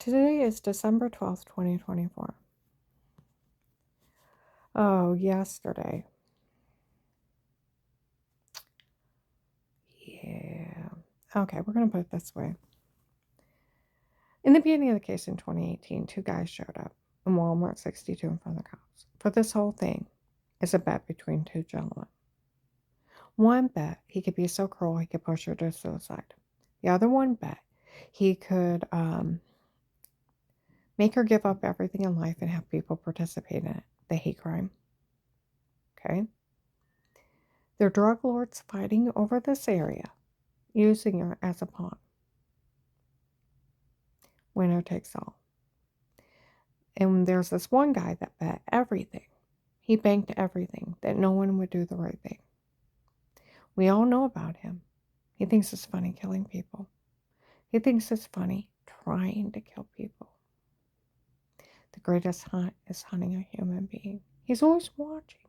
Today is December 12th, 2024. Oh, yesterday. Yeah. Okay, we're going to put it this way. In the beginning of the case in 2018, two guys showed up in Walmart 62 in front of the cops. For this whole thing is a bet between two gentlemen. One bet he could be so cruel he could push her to suicide. The other one bet he could make her give up everything in life and have people participate in it. The hate crime. Okay? They're drug lords fighting over this area, using her as a pawn. Winner takes all. And there's this one guy that bet everything. He banked everything that no one would do the right thing. We all know about him. He thinks it's funny killing people. He thinks it's funny trying to kill people. The greatest hunt is hunting a human being. He's always watching,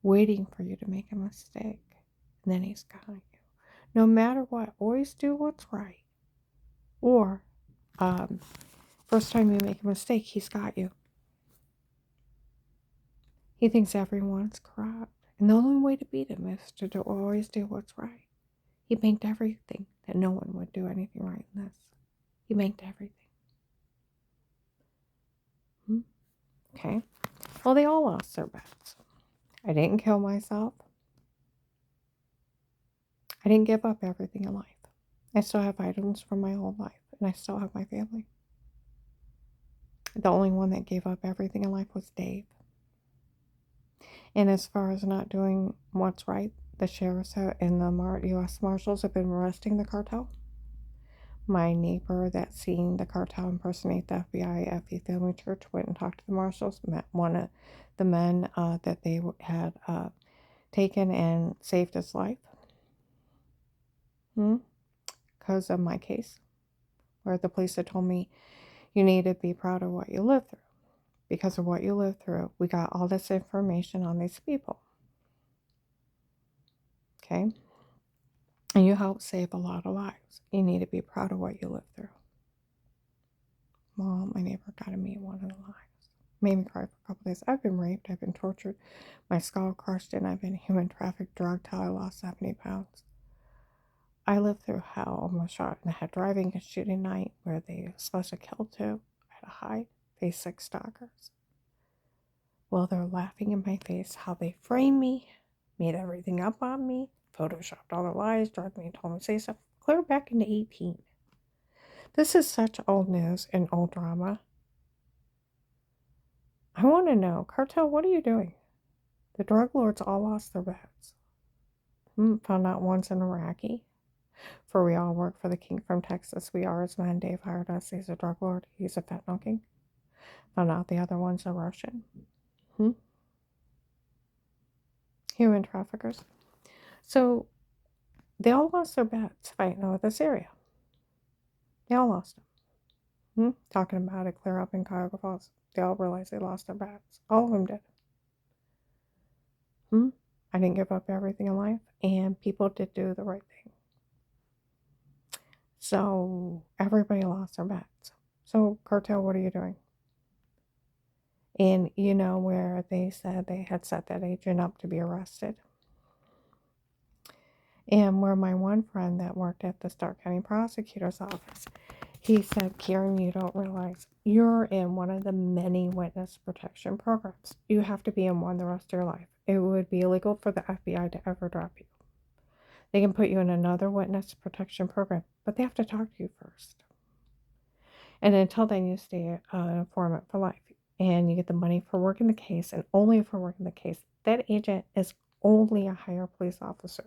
waiting for you to make a mistake. And then he's got you. No matter what, always do what's right. Or, first time you make a mistake, he's got you. He thinks everyone's corrupt. And the only way to beat him is to always do what's right. He banked everything that no one would do anything right in this. He banked everything. Okay. Well, they all lost their bets. I didn't kill myself. I didn't give up everything in life. I still have items from my whole life, and I still have my family. The only one that gave up everything in life was Dave. And as far as not doing what's right, the sheriffs and the U.S. Marshals have been arresting the cartel. My neighbor that seen the cartel impersonate the FBI at the Family Church went and talked to the marshals, met one of the men that they had taken and saved his life. Because of my case, where the police had told me, you need to be proud of what you lived through. Because of what you lived through, we got all this information on these people. Okay? And you helped save a lot of lives. You need to be proud of what you lived through. Well, my neighbor got to meet one of the lives. Made me cry for a couple days. I've been raped. I've been tortured. My skull crushed in. I've been human trafficked, drugged till I lost 70 pounds. I lived through hell. Almost shot in the head driving a shooting night where they were supposed to kill two. I had to hide. Faced 6 stalkers. Well, they're laughing in my face how they framed me, made everything up on me, photoshopped all the lies, drugged me and told me to say stuff. Clear back into 18. This is such old news and old drama. I want to know, cartel, what are you doing? The drug lords all lost their bets. Found out one's an Iraqi. For we all work for the king from Texas. We are his men. Dave hired us. He's a drug lord. He's a fentanyl king. Found out the other one's a Russian. Human traffickers. So they all lost their bets fighting over this area. They all lost them. Talking about it clear up in Cuyahoga Falls. They all realized they lost their bets. All of them did. I didn't give up everything in life, and people did do the right thing. So everybody lost their bets. So cartel, what are you doing? And you know where they said they had set that agent up to be arrested? And where my one friend that worked at the Stark County Prosecutor's Office, he said, Karen, you don't realize you're in one of the many witness protection programs. You have to be in one the rest of your life. It would be illegal for the FBI to ever drop you. They can put you in another witness protection program, but they have to talk to you first. And until then, you stay an informant for life. And you get the money for working the case, and only for working the case. That agent is only a higher police officer.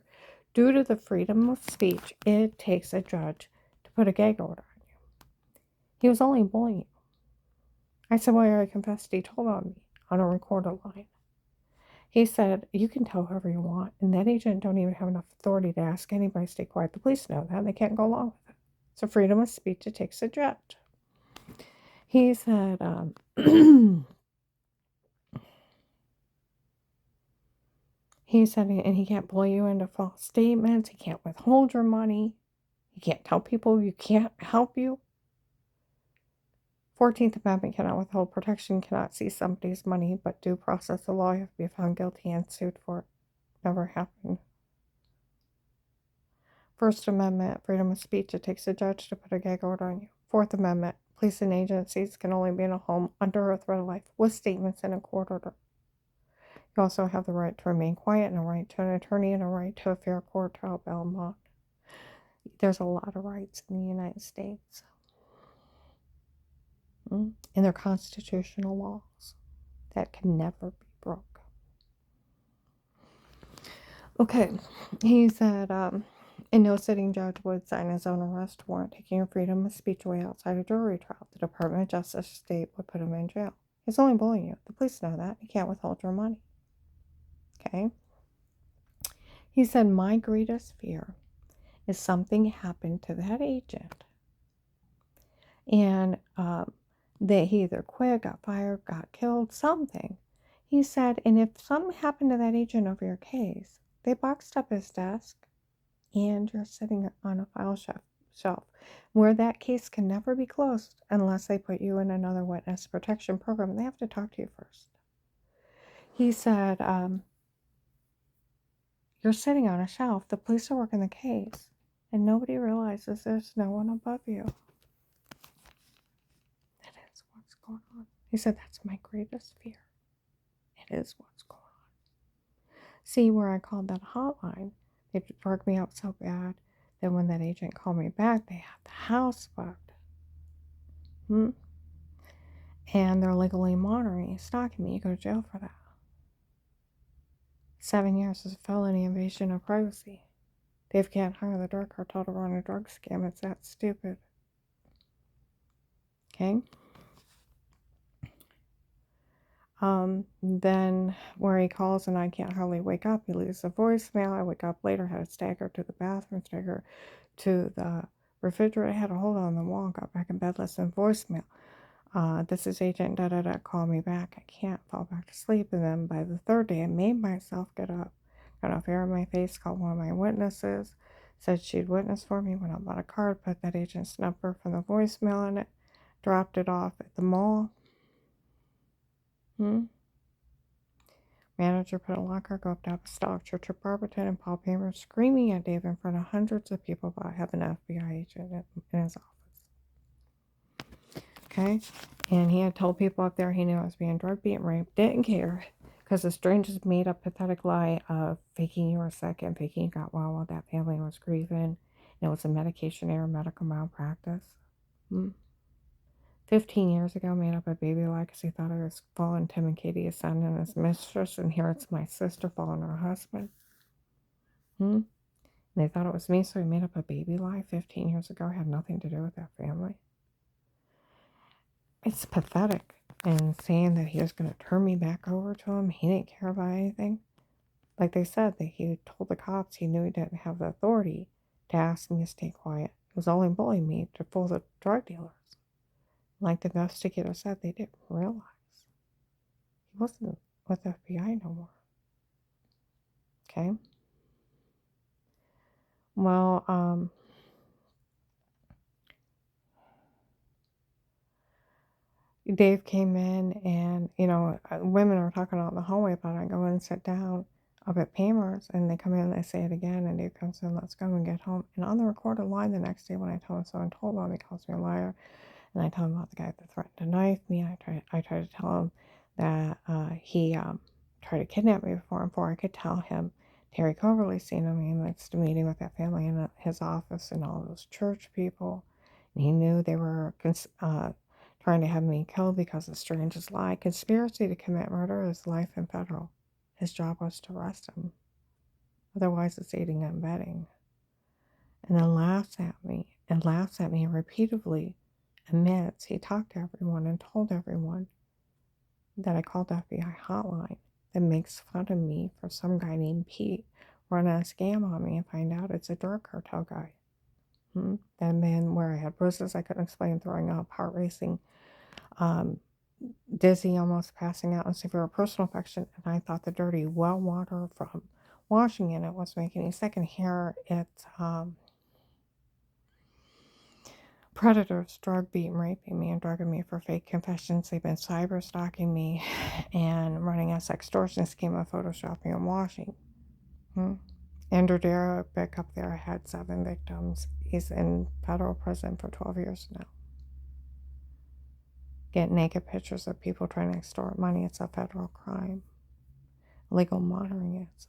Due to the freedom of speech, it takes a judge to put a gag order on you. He was only bullying you. I said, well, I confessed. He told on me on a recorded line. He said, you can tell whoever you want. And that agent don't even have enough authority to ask anybody to stay quiet. The police know that. And they can't go along with it. So freedom of speech, it takes a judge. He said, he said, and he can't bully you into false statements. He can't withhold your money. He can't tell people you can't help you. 14th Amendment cannot withhold protection, cannot seize somebody's money, but due process of law, you have to be found guilty and sued for it. Never happened. First Amendment, freedom of speech. It takes a judge to put a gag order on you. Fourth Amendment, police and agencies can only be in a home under a threat of life with statements in a court order. You also have the right to remain quiet and a right to an attorney and a right to a fair court trial, bail, and bond. There's a lot of rights in the United States. And they're constitutional laws that can never be broke. Okay, he said, and no sitting judge would sign his own arrest warrant, taking your freedom of speech away outside a jury trial. The Department of Justice state would put him in jail. He's only bullying you. The police know that. You can't withhold your money. Okay? He said, my greatest fear is something happened to that agent. And that he either quit, got fired, got killed, something. He said, and if something happened to that agent over your case, they boxed up his desk and you're sitting on a file shelf where that case can never be closed unless they put you in another witness protection program. They have to talk to you first. He said, you're sitting on a shelf. The police are working the case and nobody realizes there's no one above you. That is what's going on. He said, that's my greatest fear. It is what's going on. See, where I called that hotline, they drugged me out so bad that when that agent called me back, they had the house bugged. And they're legally monitoring you, stalking me. You go to jail for that. 7 years is a felony invasion of privacy. They can't hire the drug cartel to run a drug scam. It's that stupid. Okay? Then where he calls and I can't hardly wake up, he leaves a voicemail. I wake up later, had to stagger to the bathroom, stagger to the refrigerator, had a hold on the wall, got back in bed, listened to voicemail. This is agent da-da-da, call me back. I can't fall back to sleep. And then by the third day, I made myself get up, got off air in my face, called one of my witnesses, said she'd witness for me, went out, bought a card, put that agent's number from the voicemail in it, dropped it off at the mall. Manager put a locker, go up to Apostolic Church of Barberton, and Paul Paymer screaming at Dave in front of hundreds of people about having an FBI agent in his office. Okay? And he had told people up there he knew I was being drugged, beaten, raped, didn't care, because the strangers made up pathetic lie of faking you were sick and faking you got well while that family was grieving. And it was a medication error, medical malpractice. 15 years ago, made up a baby lie because he thought I was following Tim and Katie, his son and his mistress, and here it's my sister following her husband. And they thought it was me, so he made up a baby lie 15 years ago. Had nothing to do with that family. It's pathetic. And saying that he was going to turn me back over to him, he didn't care about anything. Like they said, that he told the cops he knew he didn't have the authority to ask me to stay quiet. He was only bullying me to fool the drug dealers. Like the investigator said, they didn't realize he wasn't with the FBI no more. Okay? Well, Dave came in and, women are talking out in the hallway about it. I go in and sit down up at Paymer's and they come in and they say it again and Dave comes in, let's go and get home. And on the recorded line the next day when I tell him so and told him, he calls me a liar. And I tell him about the guy that threatened to knife me. I try to tell him that he tried to kidnap me before I could tell him Terry Coverly seen him. He missed a meeting with that family in his office and all those church people. And he knew they were trying to have me killed because of strangest lie. Conspiracy to commit murder is life in federal. His job was to arrest him. Otherwise, it's aiding and abetting. And then laughs at me and repeatedly admits he talked to everyone and told everyone that I called the FBI hotline that makes fun of me for some guy named Pete running a scam on me and find out it's a drug cartel guy. And then where I had bruises I couldn't explain, throwing up, heart racing, dizzy, almost passing out, and severe personal infection. And I thought the dirty well water from washing in it was making me sick. And here it's predators drug beating, raping me, and drugging me for fake confessions. They've been cyber stalking me and running a sextortion scheme of photoshopping and washing. Andrew Darabic up there had 7 victims. He's in federal prison for 12 years now. Get naked pictures of people trying to extort money. It's a federal crime. Legal monitoring is.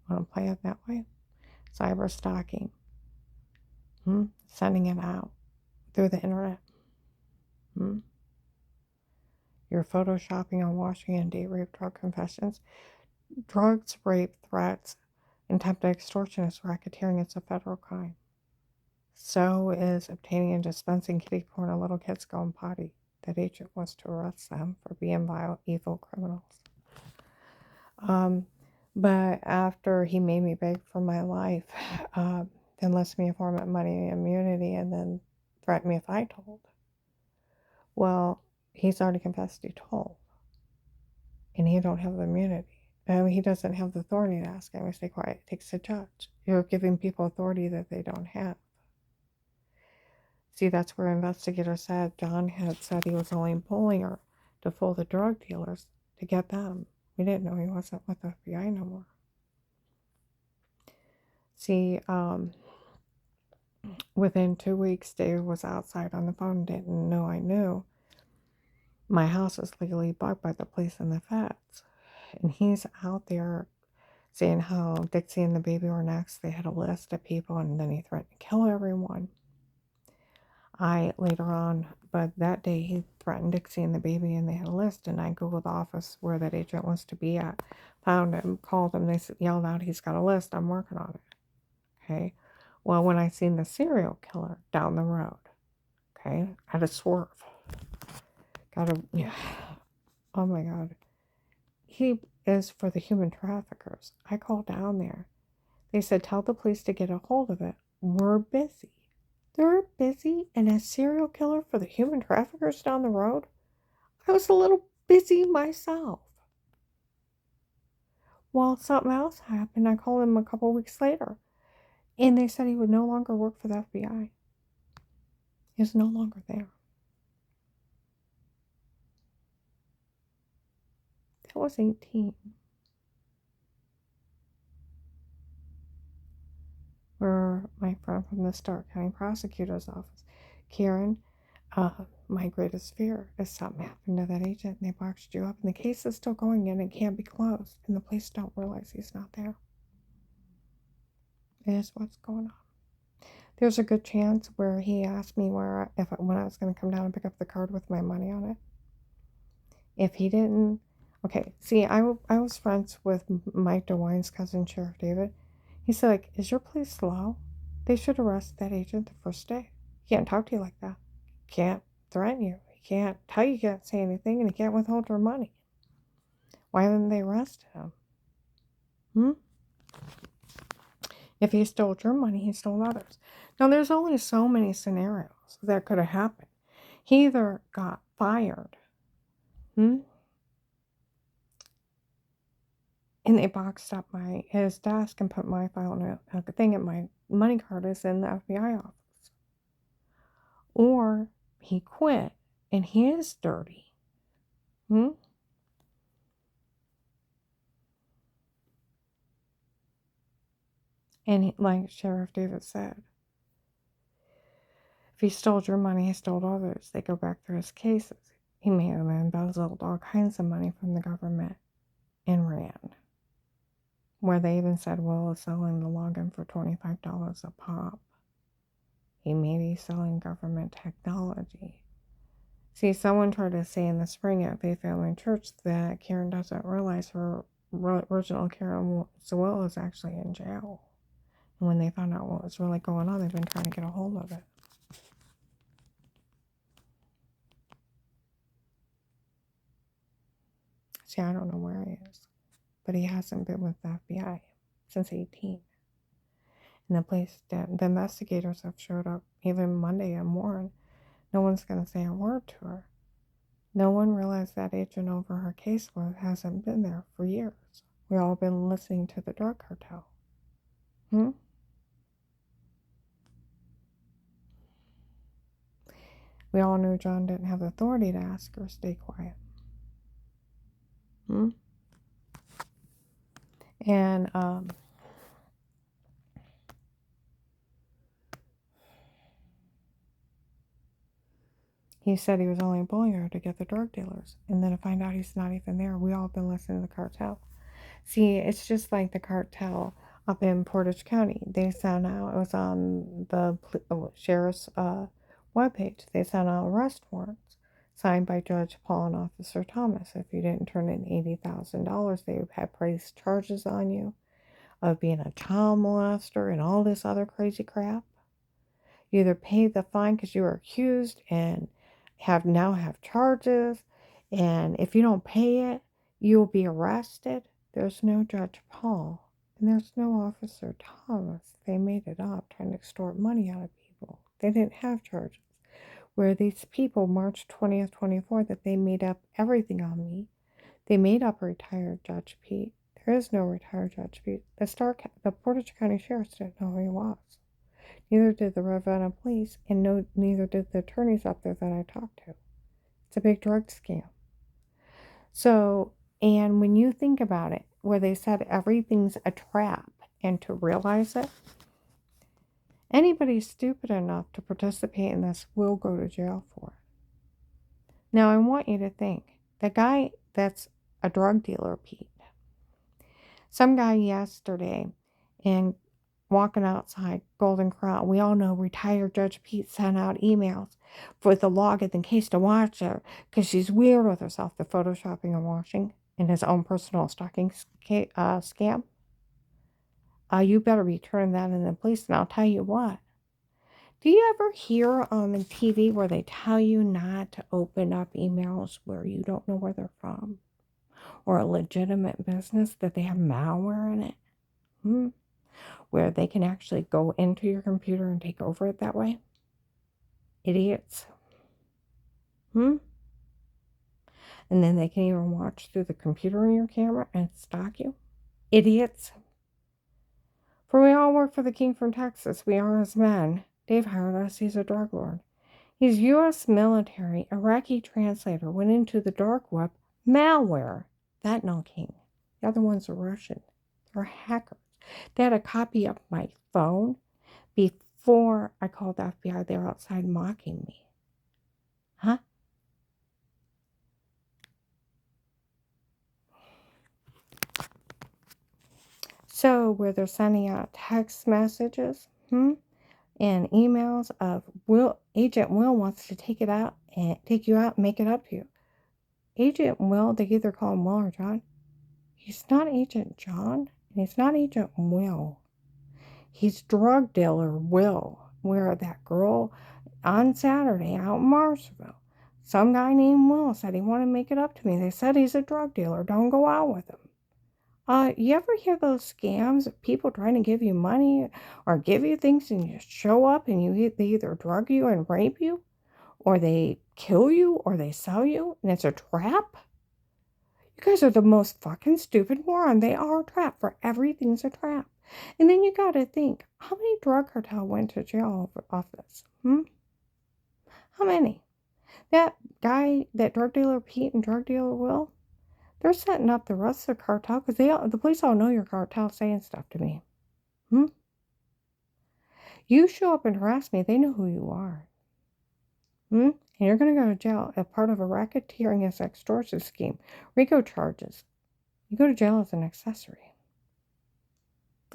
Want to play it that way? Cyber stalking. Sending it out through the internet. You're photoshopping and washing and date rape drug confessions. Drugs, rape, threats, attempted extortion is racketeering. It's a federal crime. So is obtaining and dispensing kiddie porn on little kids going potty. That agent wants to arrest them for being vile, evil criminals. But after he made me beg for my life, then lists me a form of money immunity and then threatened me if I told. Well, he's already confessed he told. And he don't have the immunity. He doesn't have the authority to ask him to stay quiet. It takes a judge. You're giving people authority that they don't have. See, that's where investigators said John had said he was only bullying her to fool the drug dealers to get them. We didn't know he wasn't with the FBI no more. See, within 2 weeks, Dave was outside on the phone, didn't know I knew. My house is legally bugged by the police and the feds. And he's out there saying how Dixie and the baby were next. They had a list of people, and then he threatened to kill everyone. Later on, but that day he threatened Dixie and the baby, and they had a list, and I Googled the office where that agent wants to be at, found him, called him, they yelled out, he's got a list, I'm working on it. Okay, well, when I seen the serial killer down the road, okay, I had to swerve. Oh my God. He is for the human traffickers. I called down there. They said, tell the police to get a hold of it. We're busy. They're busy, and a serial killer for the human traffickers down the road? I was a little busy myself. Well, something else happened. I called him a couple weeks later, and they said he would no longer work for the FBI. He's no longer there. That was 18. Where my friend from the Stark County Prosecutor's Office, Karen, my greatest fear is something happened to that agent and they boxed you up, and the case is still going and it can't be closed, and the police don't realize he's not there. It is what's going on. There's a good chance where he asked me when I was going to come down and pick up the card with my money on it. If he didn't, okay, see, I was friends with Mike DeWine's cousin, Sheriff David. He said, like, is your police slow? They should arrest that agent the first day. He can't talk to you like that. He can't threaten you. He can't tell you can't say anything, and he can't withhold your money. Why haven't they arrested him? If he stole your money, he stole others. Now, there's only so many scenarios that could have happened. He either got fired, and they boxed up his desk and put my file in a thing, and my money card is in the FBI office. Or he quit, and he is dirty. And like Sheriff David said, if he stole your money, he stole others. They go back through his cases. He may have embezzled all kinds of money from the government and ran. Where they even said Will is selling the login for $25 a pop. He may be selling government technology. See, someone tried to say in the spring at Faith Family Church that Karen doesn't realize her original Karen Will is actually in jail. And when they found out what was really going on, they've been trying to get a hold of it. See, I don't know where he is, but he hasn't been with the FBI since 18. And the investigators have showed up even Monday and Warren. No one's going to say a word to her. No one realized that agent over her caseload hasn't been there for years. We've all been listening to the drug cartel. We all knew John didn't have the authority to ask her to stay quiet. And he said he was only bullying her to get the drug dealers. And then to find out he's not even there. We all been listening to the cartel. See, it's just like the cartel up in Portage County. They sent out, it was on the sheriff's webpage, they sent out arrest warrants signed by Judge Paul and Officer Thomas. If you didn't turn in $80,000, they had pressed charges on you of being a child molester and all this other crazy crap. You either pay the fine because you were accused and now have charges, and if you don't pay it, you'll be arrested. There's no Judge Paul and there's no Officer Thomas. They made it up trying to extort money out of people. They didn't have charges. Where these people, March 20th, 24, that they made up everything on me. They made up retired Judge Pete. There is no retired Judge Pete. The Portage County Sheriffs didn't know who he was. Neither did the Ravenna police, and neither did the attorneys up there that I talked to. It's a big drug scam. So, and when you think about it, where they said everything's a trap, and to realize it, anybody stupid enough to participate in this will go to jail for it. Now, I want you to think, the guy that's a drug dealer, Pete, some guy yesterday, and walking outside Golden Corral, we all know retired Judge Pete sent out emails for the log in case to watch her because she's weird with herself, the photoshopping and washing in his own personal stalking scam. You better be turning that in the police, and I'll tell you what. Do you ever hear on the TV where they tell you not to open up emails where you don't know where they're from? Or a legitimate business that they have malware in it? Where they can actually go into your computer and take over it that way? Idiots. And then they can even watch through the computer in your camera and stalk you? Idiots. For we all work for the king from Texas. We are his men. Dave hired us. He's a drug lord. He's U.S. military, Iraqi translator, went into the dark web, malware. That no king. The other ones are Russian. They're hackers. They had a copy of my phone before I called the FBI. They were outside mocking me. Huh? So where they're sending out text messages, and emails of Agent Will wants to take you out and make it up to you. Agent Will, they either call him Will or John. He's not Agent John, and he's not Agent Will. He's drug dealer Will. Where that girl on Saturday out in Marshville, some guy named Will said he wanted to make it up to me. They said he's a drug dealer. Don't go out with him. You ever hear those scams of people trying to give you money or give you things and you show up and they either drug you and rape you, or they kill you, or they sell you, and it's a trap? You guys are the most fucking stupid moron. They are a trap. For everything's a trap. And then you gotta think, how many drug cartel went to jail off this? How many? That guy, that drug dealer Pete and drug dealer Will, they're setting up the rest of the cartel because the police all know your cartel saying stuff to me. You show up and harass me, they know who you are. And you're going to go to jail as part of a racketeering and extortion scheme. RICO charges. You go to jail as an accessory.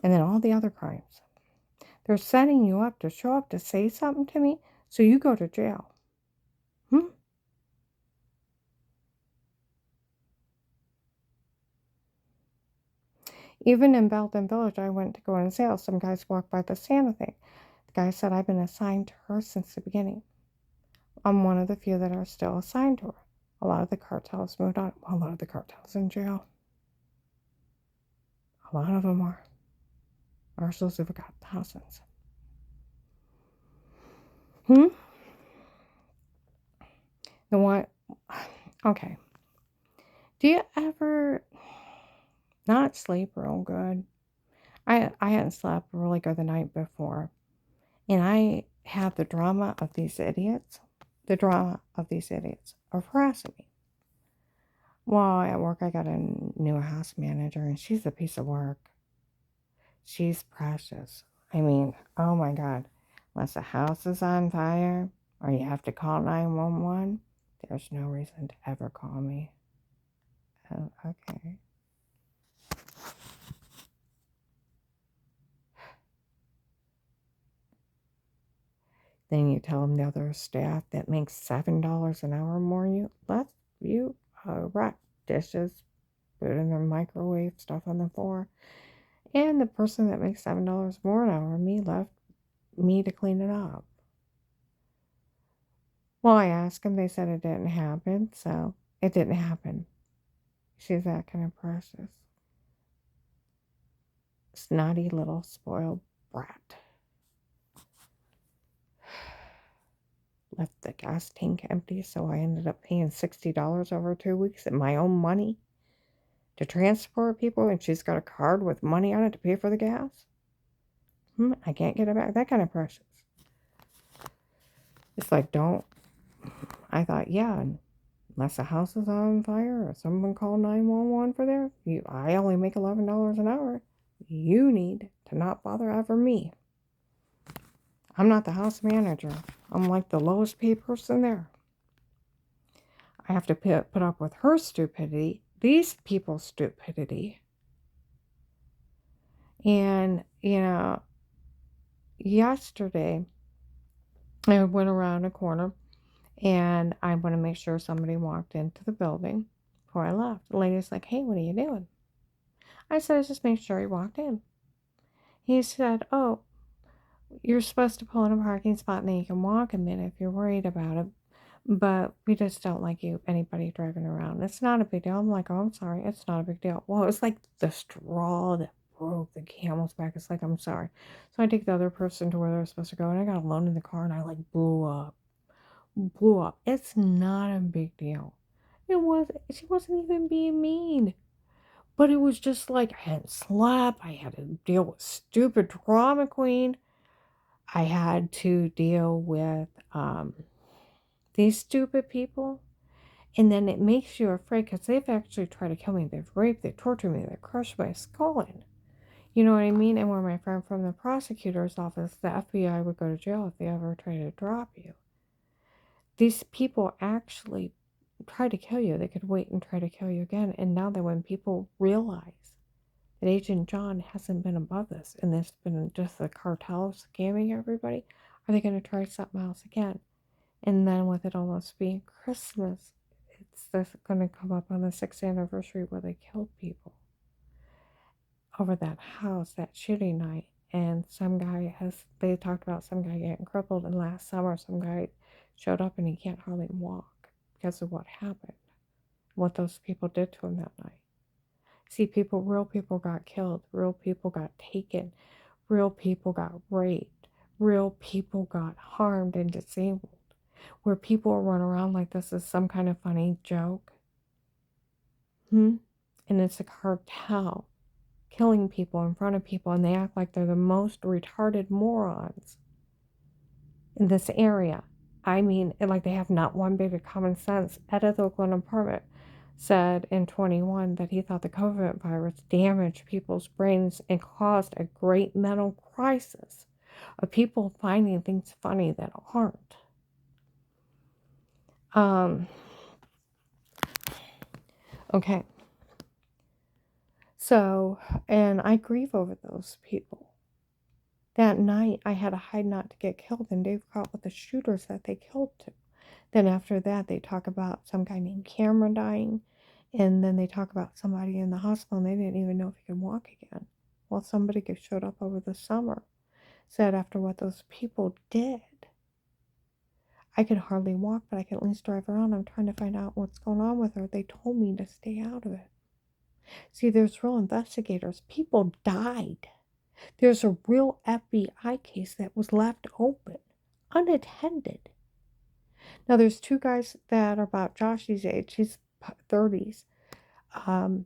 And then all the other crimes. They're setting you up to show up to say something to me, so you go to jail. Even in Belton Village, I went to go on sale. Some guys walked by the Santa thing. The guy said, I've been assigned to her since the beginning. I'm one of the few that are still assigned to her. A lot of the cartels moved on. A lot of the cartels in jail. A lot of them are. Marshals have got thousands. The one, okay. Do you ever not sleep real good? I hadn't slept really good the night before. And I had the drama of these idiots the drama of these idiots are harassing me. Well, at work I got a new house manager, and she's a piece of work. She's precious. I mean, oh my God. Unless the house is on fire or you have to call 911, there's no reason to ever call me. Oh, okay. Then you tell them the other staff that makes $7 an hour more let you wrap dishes, put in their microwave, stuff on the floor. And the person that makes $7 more an hour, left me to clean it up. Well, I asked them, they said it didn't happen, so it didn't happen. She's that kind of precious. Snotty little spoiled brat. Left the gas tank empty, so I ended up paying $60 over 2 weeks in my own money to transport people, and she's got a card with money on it to pay for the gas. I can't get it back. That kind of precious. It's like, I thought, yeah, unless the house is on fire or someone called 911 for there, I only make $11 an hour. You need to not bother ever me. I'm not the house manager. I'm like the lowest paid person there. I have to put up with her stupidity, these people's stupidity. And, yesterday I went around a corner and I want to make sure somebody walked into the building before I left. The lady's like, hey, what are you doing? I said, I just made sure he walked in. He said, oh, you're supposed to pull in a parking spot and then you can walk a minute if you're worried about it. But we just don't like anybody driving around. It's not a big deal. I'm like, oh, I'm sorry. It's not a big deal. Well, it was like the straw that broke the camel's back. It's like, I'm sorry. So I take the other person to where they're supposed to go, and I got alone in the car, and I like blew up. It's not a big deal. She wasn't even being mean. But it was just like I hadn't slept. I had to deal with stupid drama queen. I had to deal with these stupid people. And then it makes you afraid because they've actually tried to kill me. They've raped, they've tortured me, they've crushed my skull in. You know what I mean? And where my friend from the prosecutor's office, the FBI would go to jail if they ever try to drop you. These people actually try to kill you. They could wait and try to kill you again. And now that when people realize that Agent John hasn't been above this and it's been just the cartel scamming everybody, are they going to try something else again? And then with it almost being Christmas, it's going to come up on the 6th anniversary where they killed people over that house, that shooting night. And they talked about some guy getting crippled. And last summer, some guy showed up and he can't hardly walk because of what happened, what those people did to him that night. See, real people got killed, real people got taken, real people got raped, real people got harmed and disabled. Where people run around like this is some kind of funny joke. And it's a cartel killing people in front of people, and they act like they're the most retarded morons in this area. I mean, like they have not one bit of common sense. Edith Oakland Apartment said in 21 that he thought the COVID virus damaged people's brains and caused a great mental crisis of people finding things funny that aren't. Okay. So, and I grieve over those people. That night, I had to hide not to get killed, and Dave caught with the shooters that they killed too. Then after that, they talk about some guy named Cameron dying, and then they talk about somebody in the hospital, and they didn't even know if he could walk again. Well, somebody showed up over the summer, said after what those people did, I could hardly walk, but I can at least drive around. I'm trying to find out what's going on with her. They told me to stay out of it. See, there's real investigators. People died. There's a real FBI case that was left open, unattended. Now, there's 2 guys that are about Josh's age. He's 30s. And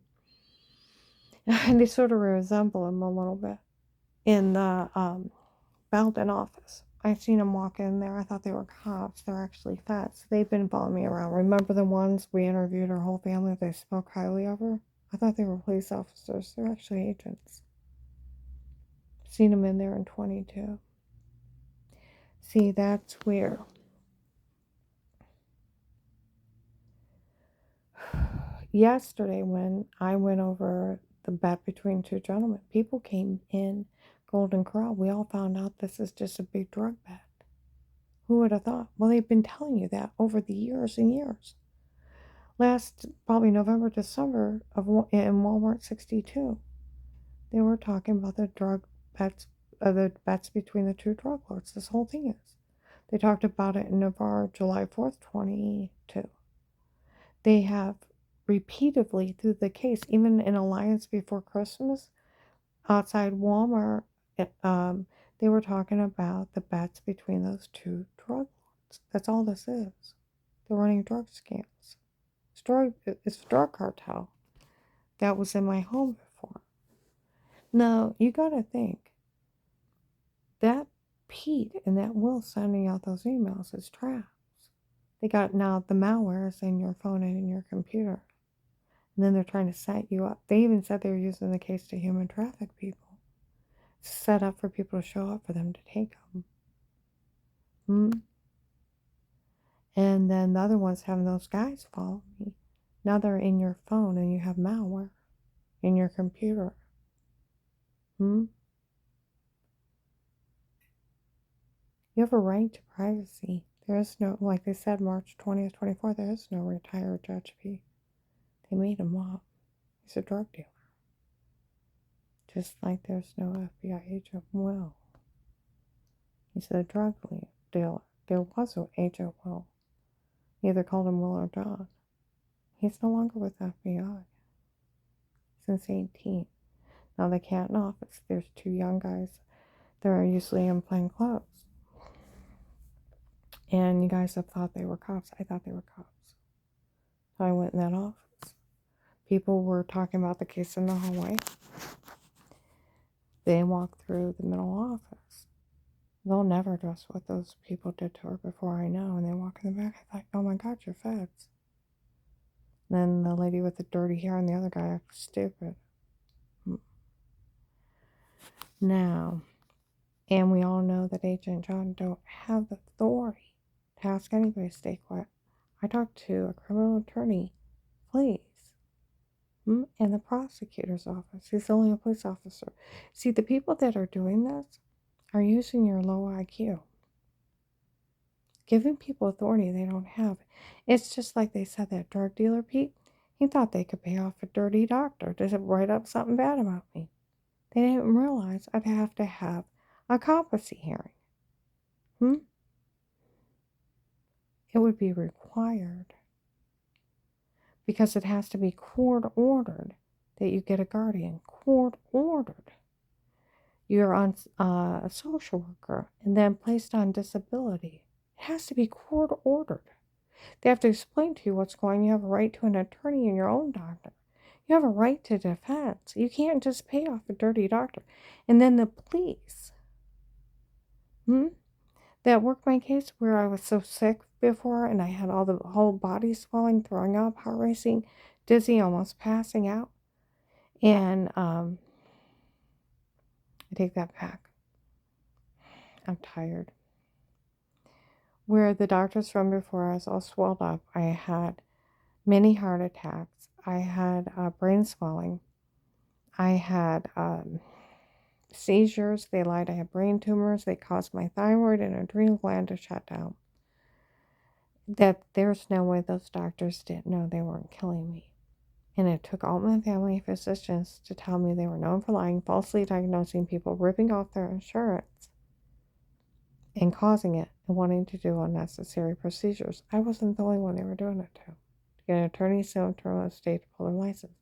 they sort of resemble him a little bit in the Belden office. I seen them walk in there. I thought they were cops. They're actually feds. They've been following me around. Remember the ones we interviewed our whole family they spoke highly of her? I thought they were police officers. They're actually agents. Seen them in there in 22. See, that's where yesterday when I went over the bet between two gentlemen, people came in Golden Corral. We all found out this is just a big drug bet. Who would have thought? Well, they've been telling you that over the years and years. Last, probably November, December in Walmart 62, they were talking about the bets between the two drug lords. This whole thing is. They talked about it in Navarre, July 4th, 22. They have repeatedly through the case, even in Alliance before Christmas, outside Walmart, they were talking about the bets between those two drug lords. That's all this is. They're running drug scams. It's a drug cartel that was in my home before. Now, you got to think, that Pete and that Will sending out those emails is traps. They got now the malware is in your phone and in your computer. And then they're trying to set you up. They even said they were using the case to human traffic people. Set up for people to show up for them to take them. And then the other ones having those guys follow me. Now they're in your phone and you have malware in your computer. You have a right to privacy. There is no, like they said, March 20th, 24th, there is no retired Judge P. They made him up. He's a drug dealer. Just like there's no FBI agent Will. He's a drug dealer. There was an agent Will. Either called him Will or John. He's no longer with FBI. Since 18. Now they can't in office. There's two young guys that are usually in plain clothes. And you guys have thought they were cops. I thought they were cops. So I went in that office. People were talking about the case in the hallway. They walked through the middle office. They'll never address what those people did to her before I know. And they walk in the back. I thought, oh my God, you're feds. Then the lady with the dirty hair and the other guy acted stupid. Now, and we all know that Agent John don't have the authority to ask anybody to stay quiet. I talked to a criminal attorney, please, in the prosecutor's office. He's only a police officer. See, the people that are doing this are using your low IQ. Giving people authority they don't have. It's just like they said that drug dealer, Pete, he thought they could pay off a dirty doctor to write up something bad about me. They didn't realize I'd have to have a competency hearing. It would be required. Because it has to be court-ordered that you get a guardian. Court-ordered. You're on a social worker and then placed on disability. It has to be court-ordered. They have to explain to you what's going on. You have a right to an attorney and your own doctor. You have a right to defense. You can't just pay off a dirty doctor. And then the police that worked my case where I was so sick before and I had all the whole body swelling, throwing up, heart racing, dizzy, almost passing out. And I take that back. I'm tired. Where the doctors from before I was all swelled up, I had many heart attacks. I had brain swelling. I had seizures. They lied I had brain tumors. They caused my thyroid and adrenal gland to shut down. That there's no way those doctors didn't know they weren't killing me. And it took all my family physicians to tell me they were known for lying, falsely diagnosing people, ripping off their insurance, and causing it, and wanting to do unnecessary procedures. I wasn't the only one they were doing it to get an attorney so to a state to pull their license.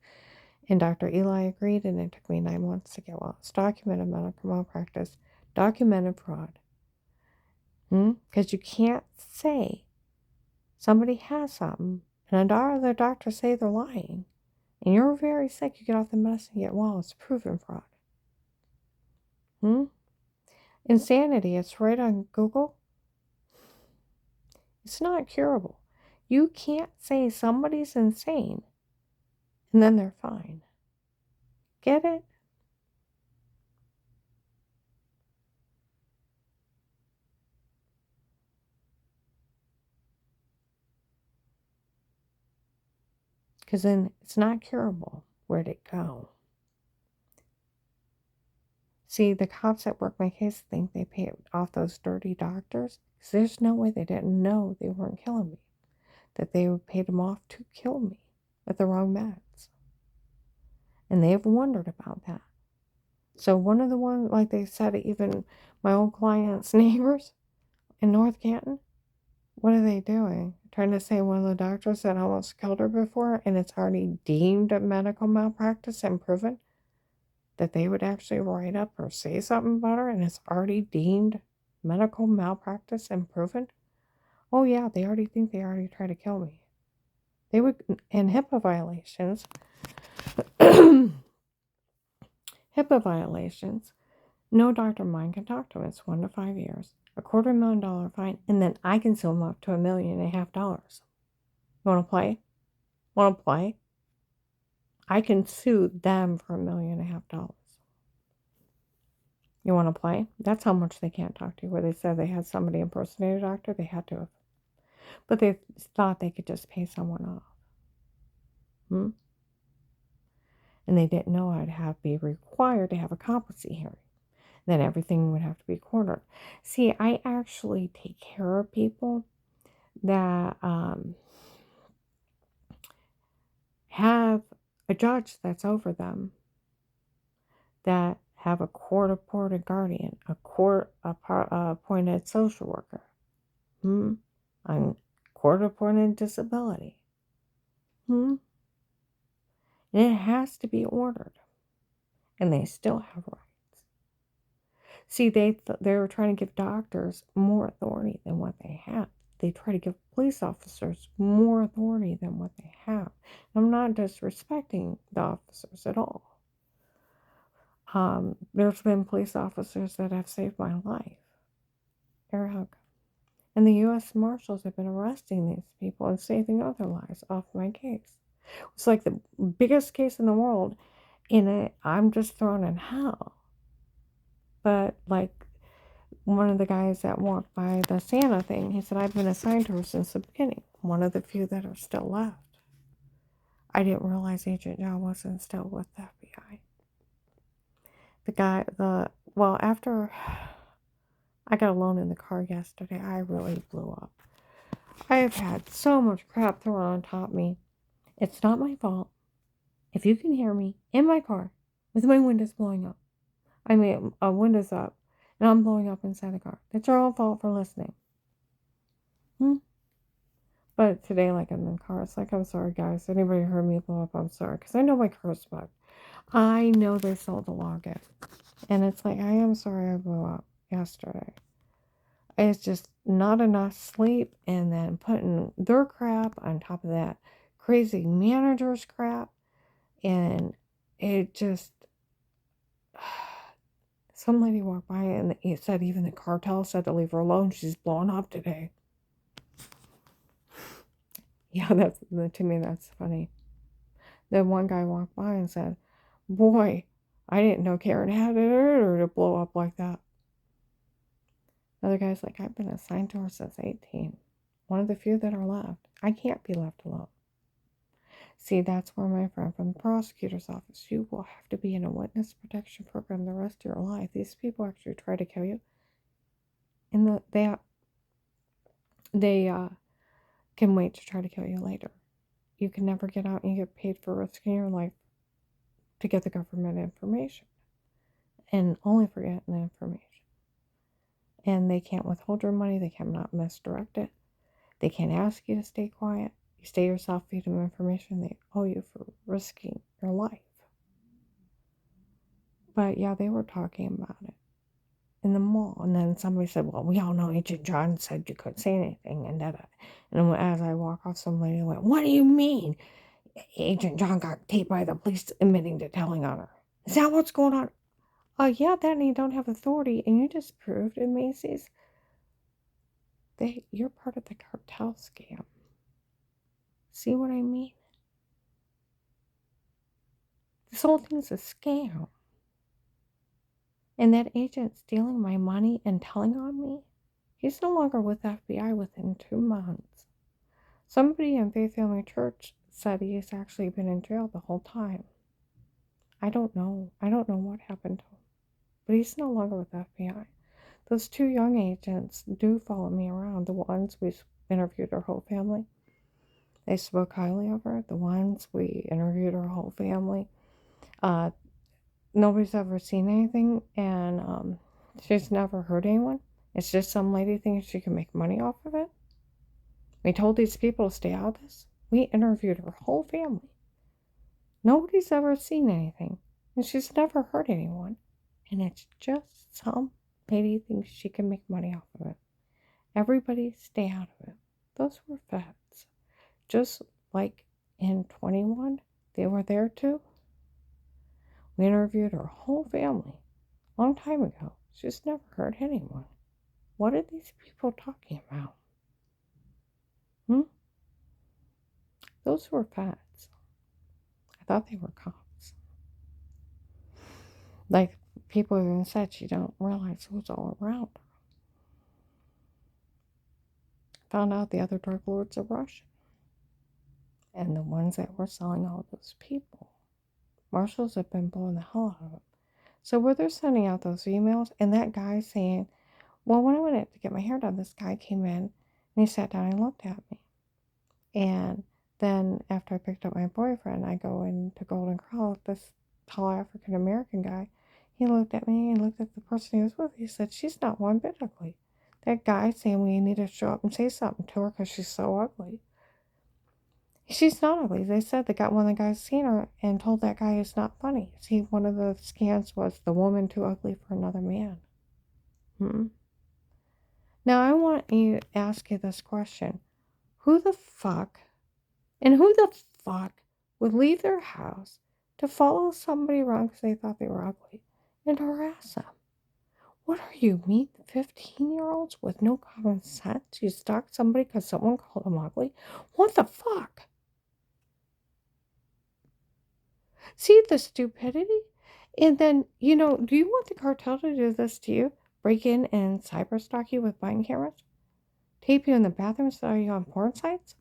And Dr. Eli agreed, and it took me 9 months to get well. It's documented medical malpractice, documented fraud. Because you can't say somebody has something, and other doctors say they're lying, and you're very sick, you get off the medicine and get well. It's proven fraud. Insanity, it's right on Google. It's not curable. You can't say somebody's insane and then they're fine. Get it? Because then it's not curable. Where'd it go? See, the cops that work my case think they paid off those dirty doctors because there's no way they didn't know they weren't killing me, that they paid them off to kill me with the wrong meds. And they've wondered about that. So one of the ones, like they said, even my old client's neighbors in North Canton, what are they doing? Trying to say one of the doctors that almost killed her before, and it's already deemed a medical malpractice and proven that they would actually write up or say something about her, and it's already deemed medical malpractice and proven. Oh yeah, they already think they already tried to kill me. They would, and HIPAA violations, HIPAA violations, no doctor of mine can talk to them. It's 1 to 5 years, $250,000 fine, and then I can sue them up to $1.5 million. You want to play? Want to play? I can sue them for $1.5 million. You want to play? That's how much they can't talk to you. Where they said they had somebody impersonate a doctor, they had to have. But they thought they could just pay someone off. And they didn't know I'd be required to have a competency hearing. Then everything would have to be cornered. See, I actually take care of people that have a judge that's over them, that have a court-appointed guardian, a court-appointed social worker, on court-appointed disability. And it has to be ordered. And they still have rights. See, they were trying to give doctors more authority than what they have. They try to give police officers more authority than what they have. I'm not disrespecting the officers at all. There's been police officers that have saved my life. And the U.S. Marshals have been arresting these people and saving other lives off my case. It's like the biggest case in the world. I'm just thrown in hell. But like one of the guys that walked by the Santa thing, he said, I've been assigned to her since the beginning. One of the few that are still left. I didn't realize Agent John wasn't still with the FBI. After I got alone in the car yesterday, I really blew up. I have had so much crap thrown on top of me. It's not my fault. If you can hear me in my car with my windows blowing up, windows up, and I'm blowing up inside the car. It's your own fault for listening. But today, like I'm in the car, it's like, I'm sorry, guys. Anybody heard me blow up, I'm sorry. Because I know my car's bugged. I know they sold the login. And it's like, I am sorry I blew up yesterday. It's just not enough sleep, and then putting their crap on top of that crazy manager's crap. And it just... Some lady walked by and it said even the cartel said to leave her alone. She's blowing up today. Yeah, to me, that's funny. Then one guy walked by and said, boy, I didn't know Karen had it in her to blow up like that. Another guy's like, I've been assigned to her since 18. One of the few that are left. I can't be left alone. See, that's where my friend from the prosecutor's office, you will have to be in a witness protection program the rest of your life. These people actually try to kill you. And they can wait to try to kill you later. You can never get out and you get paid for risking your life to get the government information. And only for getting the information. And they can't withhold your money. They cannot misdirect it. They can't ask you to stay quiet. You stay yourself, feed them information. They owe you for risking your life. But yeah, they were talking about it in the mall. And then somebody said, well, we all know Agent John said you couldn't say anything. And as I walk off, some lady went, what do you mean? Agent John got taped by the police admitting to telling on her. Is that what's going on? Yeah, that and you don't have authority, and you just proved at Macy's you're part of the cartel scam. See what I mean? This whole thing's a scam. And that agent stealing my money and telling on me, he's no longer with the FBI within 2 months. Somebody in Faith Family Church said he's actually been in jail the whole time. I don't know. I don't know what happened to him. But he's no longer with the FBI. Those two young agents do follow me around. The ones we interviewed our whole family. They spoke highly of her. The ones we interviewed our whole family. Nobody's ever seen anything, and she's never hurt anyone. It's just some lady thinks she can make money off of it. We told these people to stay out of this. We interviewed her whole family. Nobody's ever seen anything, and she's never hurt anyone. And it's just some lady thinks she can make money off of it. Everybody stay out of it. Those were feds. Just like in 21, they were there too. We interviewed her whole family a long time ago. She's never hurt anyone. What are these people talking about? Those were feds. I thought they were cops. Like people even said, she don't realize who's all around her. Found out the other drug lords are Russian. And the ones that were selling all those people. Marshals have been blowing the hell out of them. So where they're sending out those emails, and that guy saying, well, when I went to get my hair done, this guy came in, and he sat down and looked at me. And then after I picked up my boyfriend, I go into Golden Corral, this tall African-American guy. He looked at me and looked at the person he was with. He said, she's not one bit ugly. That guy saying we need to show up and say something to her because she's so ugly. She's not ugly. They said one of the guys seen her and told that guy it's not funny. See, one of the scans was the woman too ugly for another man. Now I want to ask you this question. Who the fuck would leave their house to follow somebody around because they thought they were ugly and harass them? What are you, mean 15-year-olds with no common sense? You stalk somebody because someone called them ugly? What the fuck? See the stupidity? And then, do you want the cartel to do this to you? Break in and cyber stalk you with body cameras? Tape you in the bathroom so you on porn sites?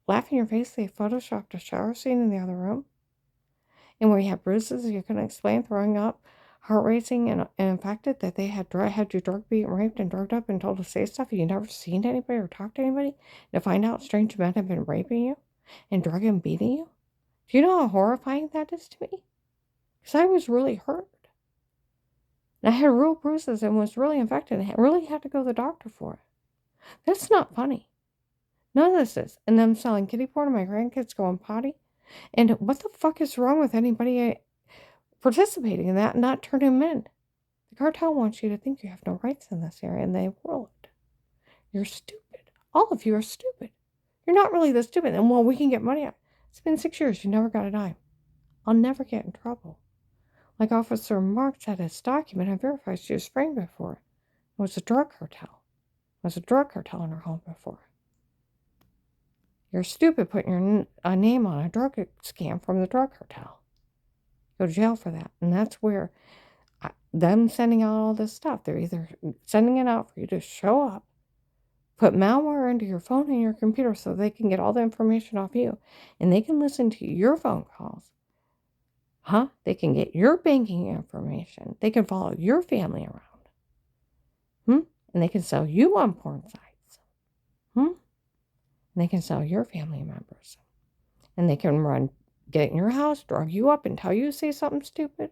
Laugh in your face they photoshopped a shower scene in the other room? And where you have bruises you couldn't explain, throwing up, heart racing, and infected, that they had you drug beat, raped, and drugged up and told to say stuff and you never seen anybody or talked to anybody, to find out strange men have been raping you and drugging and beating you? Do you know how horrifying that is to me? Because I was really hurt. And I had real bruises and was really infected and really had to go to the doctor for it. That's not funny. None of this is. And them selling kitty porn to my grandkids going potty. And what the fuck is wrong with anybody participating in that and not turning them in? The cartel wants you to think you have no rights in this area, and they will it. You're stupid. All of you are stupid. You're not really this stupid. And well, we can get money out. It's been 6 years. You never got a dime. I'll never get in trouble. Like Officer Mark said, his document, I verified she was framed before. It was a drug cartel. It was a drug cartel in her home before. You're stupid putting your name on a drug scam from the drug cartel. Go to jail for that. And that's where them sending out all this stuff, they're either sending it out for you to show up, put malware into your phone and your computer so they can get all the information off you, and they can listen to your phone calls. They can get your banking information. They can follow your family around. And they can sell you on porn sites. And they can sell your family members. And they can get in your house, drug you up, and tell you to say something stupid.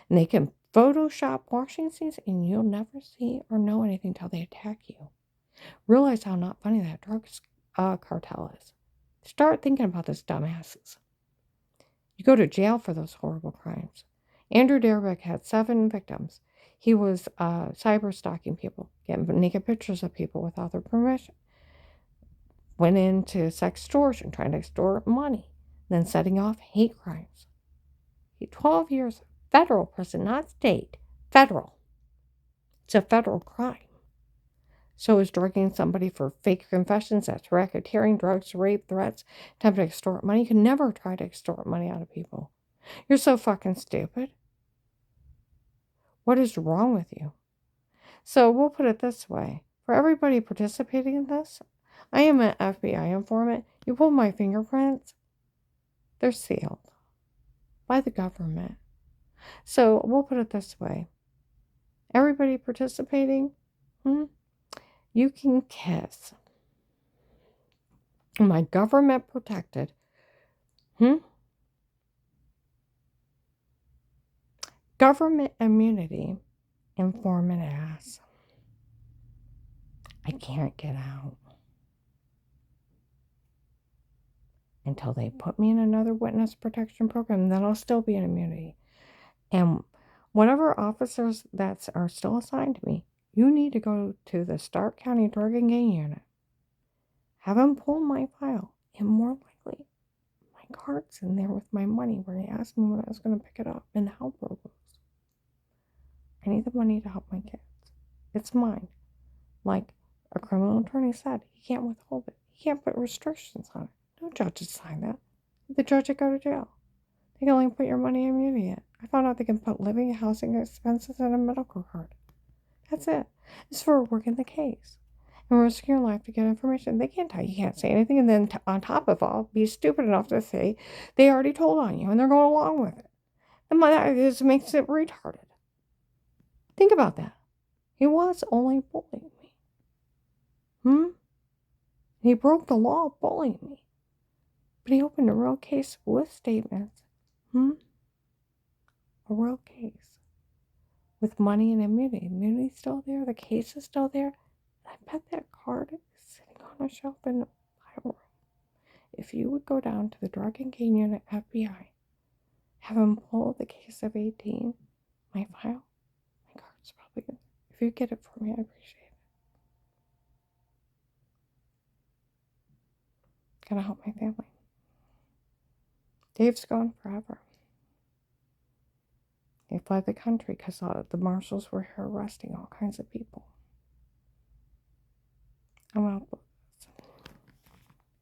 And they can Photoshop washing scenes, and you'll never see or know anything until they attack you. Realize how not funny that drug cartel is. Start thinking about this, dumbasses. You go to jail for those horrible crimes. Andrew Derbeck had 7 victims. He was cyber stalking people, getting naked pictures of people without their permission. Went into sex extortion, trying to extort money, then setting off hate crimes. 12 years Federal prison, not state. Federal. It's a federal crime. So is drugging somebody for fake confessions, that's racketeering, drugs, rape, threats, attempt to extort money. You can never try to extort money out of people. You're so fucking stupid. What is wrong with you? So we'll put it this way. For everybody participating in this, I am an FBI informant. You pull my fingerprints, they're sealed by the government. So we'll put it this way. Everybody participating, you can kiss my government protected, government immunity informant ass. I can't get out until they put me in another witness protection program. Then I'll still be in immunity. And whatever officers that are still assigned to me, you need to go to the Stark County Drug and Gang Unit. Have them pull my file. And more likely, my card's in there with my money where he asked me when I was going to pick it up and help programs. I need the money to help my kids. It's mine. Like a criminal attorney said, he can't withhold it. He can't put restrictions on it. No judges sign that. The judge would go to jail. They can only put your money in immunity in. I found out they can put living, housing expenses, and a medical card. That's it. It's for working the case and risking your life to get information. They can't tell you can't say anything, and then on top of all, be stupid enough to say they already told on you and they're going along with it. And this makes it retarded. Think about that. He was only bullying me. He broke the law bullying me. But he opened a real case with statements. A real case. With money and immunity. Immunity's still there. The case is still there. I bet that card is sitting on a shelf in my room. If you would go down to the Drug and Gang Unit FBI, have him pull the case of 18, my file, my card's probably good. If you get it for me, I appreciate it. Gotta help my family. Dave's gone forever. They fled the country because the marshals were here arresting all kinds of people. I'm out.